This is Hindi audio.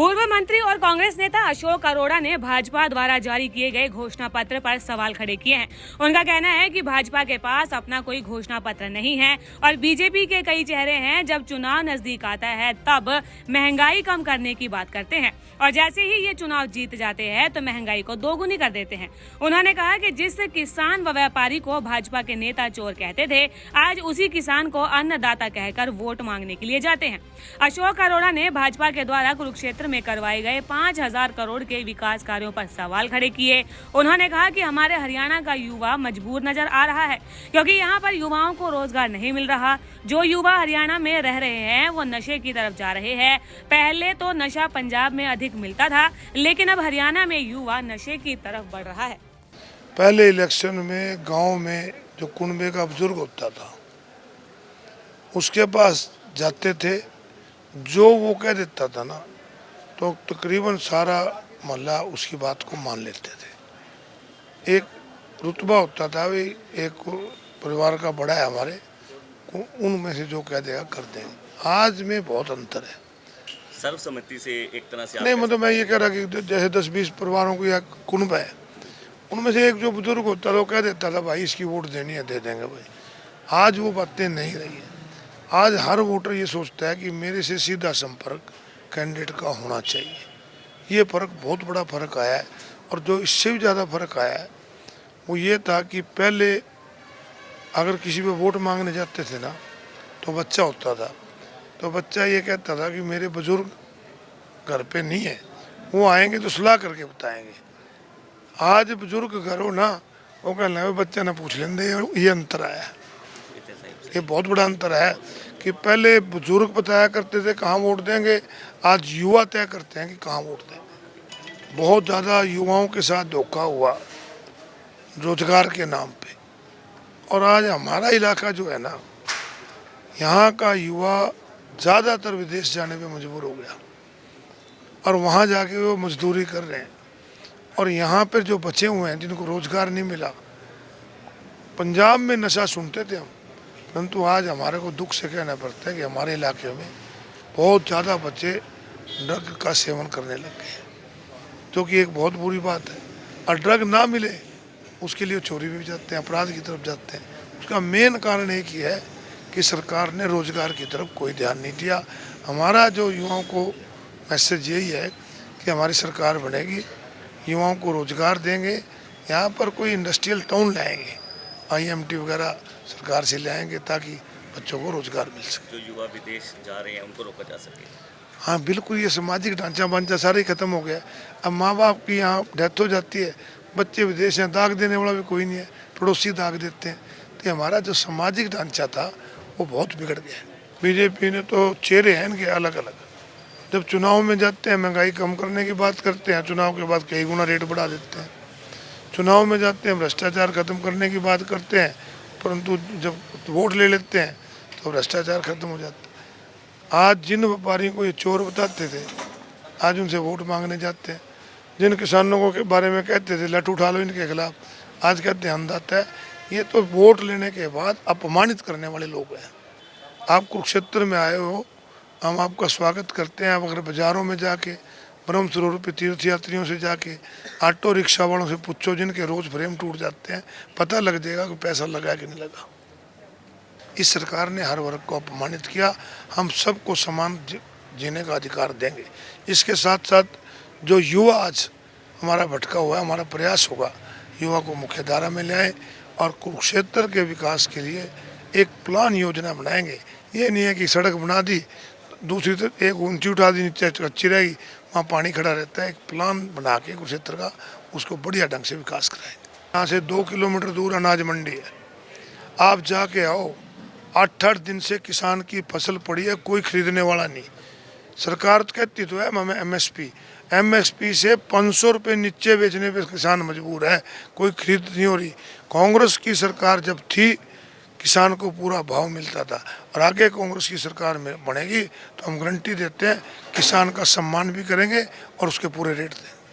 पूर्व मंत्री और कांग्रेस नेता अशोक अरोड़ा ने भाजपा द्वारा जारी किए गए घोषणा पत्र पर सवाल खड़े किए हैं। उनका कहना है कि भाजपा के पास अपना कोई घोषणा पत्र नहीं है और बीजेपी के कई चेहरे हैं, जब चुनाव नजदीक आता है तब महंगाई कम करने की बात करते हैं और जैसे ही ये चुनाव जीत जाते हैं तो महंगाई को दोगुनी कर देते हैं। उन्होंने कहा कि जिस किसान व व्यापारी को भाजपा के नेता चोर कहते थे, आज उसी किसान को अन्नदाता कहकर वोट मांगने के लिए जाते हैं। अशोक अरोड़ा ने भाजपा के द्वारा कुरुक्षेत्र में करवाए गए 5,000 करोड़ के विकास कार्यों पर सवाल खड़े किए। उन्होंने कहा कि हमारे हरियाणा का युवा मजबूर नजर आ रहा है क्योंकि यहाँ पर युवाओं को रोजगार नहीं मिल रहा। जो युवा हरियाणा में रह रहे हैं वो नशे की तरफ जा रहे हैं। पहले तो नशा पंजाब में अधिक मिलता था, लेकिन अब हरियाणा में युवा नशे की तरफ बढ़ रहा है। पहले इलेक्शन में गांव में जो कुनबे का बुजुर्ग होता था उसके पास जाते थे, जो वो कह देता था ना तो तकरीबन सारा मोहल्ला उसकी बात को मान लेते थे। एक रुतबा होता था, भी एक परिवार का बड़ा है हमारे, उनमें से जो कह देगा कर देंगे। आज में बहुत अंतर है। सर्वसम्मति से एक तरह से नहीं, मतलब मैं ये कह रहा कि जैसे 10-20 परिवारों को या कुनबा है, उनमें से एक जो बुजुर्ग होता था वो कह देता था भाई इसकी वोट देनी है, दे देंगे भाई। आज वो बातें नहीं रही है। आज हर वोटर ये सोचता है कि मेरे से सीधा संपर्क कैंडिडेट का होना चाहिए। ये फ़र्क, बहुत बड़ा फ़र्क आया है। और जो इससे भी ज़्यादा फ़र्क आया है वो ये था कि पहले अगर किसी पे वोट मांगने जाते थे ना तो बच्चा होता था, तो बच्चा ये कहता था कि मेरे बुजुर्ग घर पे नहीं है, वो आएंगे तो सलाह करके बताएंगे। आज बुजुर्ग घर हो ना, वो कहना है बच्चा ना पूछ लेंगे। ये अंतर आया है, ये बहुत बड़ा अंतर है कि पहले बुजुर्ग बताया करते थे कहाँ वोट देंगे, आज युवा तय करते हैं कि कहाँ वोट देंगे। बहुत ज़्यादा युवाओं के साथ धोखा हुआ रोजगार के नाम पे। और आज हमारा इलाका जो है ना, यहाँ का युवा ज़्यादातर विदेश जाने पे मजबूर हो गया और वहाँ जाके वो मजदूरी कर रहे हैं। और यहाँ पर जो बचे हुए हैं जिनको रोजगार नहीं मिला, पंजाब में नशा सुनते थे हम, परंतु आज हमारे को दुख से कहना पड़ता है कि हमारे इलाके में बहुत ज़्यादा बच्चे ड्रग का सेवन करने लग गए, जो कि एक बहुत बुरी बात है। और ड्रग ना मिले उसके लिए चोरी भी जाते हैं, अपराध की तरफ जाते हैं। उसका मेन कारण एक ही है कि सरकार ने रोज़गार की तरफ कोई ध्यान नहीं दिया। हमारा जो युवाओं को मैसेज यही है कि हमारी सरकार बनेगी, युवाओं को रोज़गार देंगे, यहाँ पर कोई इंडस्ट्रियल टाउन लाएंगे, IMT वगैरह सरकार से लाएंगे ताकि बच्चों को रोजगार मिल सके। जो युवा विदेश जा रहे हैं उनको रोका जा सके। हाँ बिल्कुल, ये सामाजिक ढांचा बांचा सारा ही खत्म हो गया। अब माँ बाप की यहाँ डेथ हो जाती है, बच्चे विदेश हैं, दाग देने वाला भी कोई नहीं है, पड़ोसी दाग देते हैं। तो हमारा जो सामाजिक ढांचा था वो बहुत बिगड़ गया है। बीजेपी ने तो चेहरे हैं इनके अलग अलग। जब चुनाव में जाते हैं महंगाई कम करने की बात करते हैं, चुनाव के बाद कई गुना रेट बढ़ा देते हैं। चुनाव में जाते हैं भ्रष्टाचार खत्म करने की बात करते हैं, परंतु जब वोट ले लेते हैं तो भ्रष्टाचार खत्म हो जाता है। आज जिन व्यापारियों को ये चोर बताते थे, आज उनसे वोट मांगने जाते हैं। जिन किसानों को के बारे में कहते थे लठ उठा लो इनके खिलाफ, आज कहते हैं अन्नदाता है। ये तो वोट लेने के बाद अपमानित करने वाले लोग हैं। आप कुरुक्षेत्र में आए हो, हम आपका स्वागत करते हैं। आप अगर बाज़ारों में जाके ब्रह्म सरोवर पे तीर्थ यात्रियों से जाके ऑटो रिक्शा वालों से पूछो जिनके रोज फ्रेम टूट जाते हैं, पता लग जाएगा कि पैसा लगा कि नहीं लगा। इस सरकार ने हर वर्ग को अपमानित किया। हम सबको समान जीने का अधिकार देंगे। इसके साथ साथ जो युवा आज हमारा भटका हुआ है, हमारा प्रयास होगा युवा को मुख्य धारा में ले आए और कुरुक्षेत्र के विकास के लिए एक प्लान योजना बनाएंगे। ये नहीं है कि सड़क बना दी, दूसरी तरफ एक ऊंची उठा दी, नीचे कच्ची रहेगी, वहाँ पानी खड़ा रहता है। एक प्लान बना के कुरुक्षेत्र का उसको बढ़िया ढंग से विकास कराएंगे। यहाँ से 2 किलोमीटर दूर अनाज मंडी है, आप जाके आओ। 8-8 दिन से किसान की फसल पड़ी है, कोई खरीदने वाला नहीं। सरकार तो कहती तो है हमें MSP से 500 रुपये नीचे बेचने पे किसान मजबूर है, कोई खरीद नहीं हो रही। कांग्रेस की सरकार जब थी किसान को पूरा भाव मिलता था, और आगे कांग्रेस की सरकार में बनेगी तो हम गारंटी देते हैं किसान का सम्मान भी करेंगे और उसके पूरे रेट देंगे।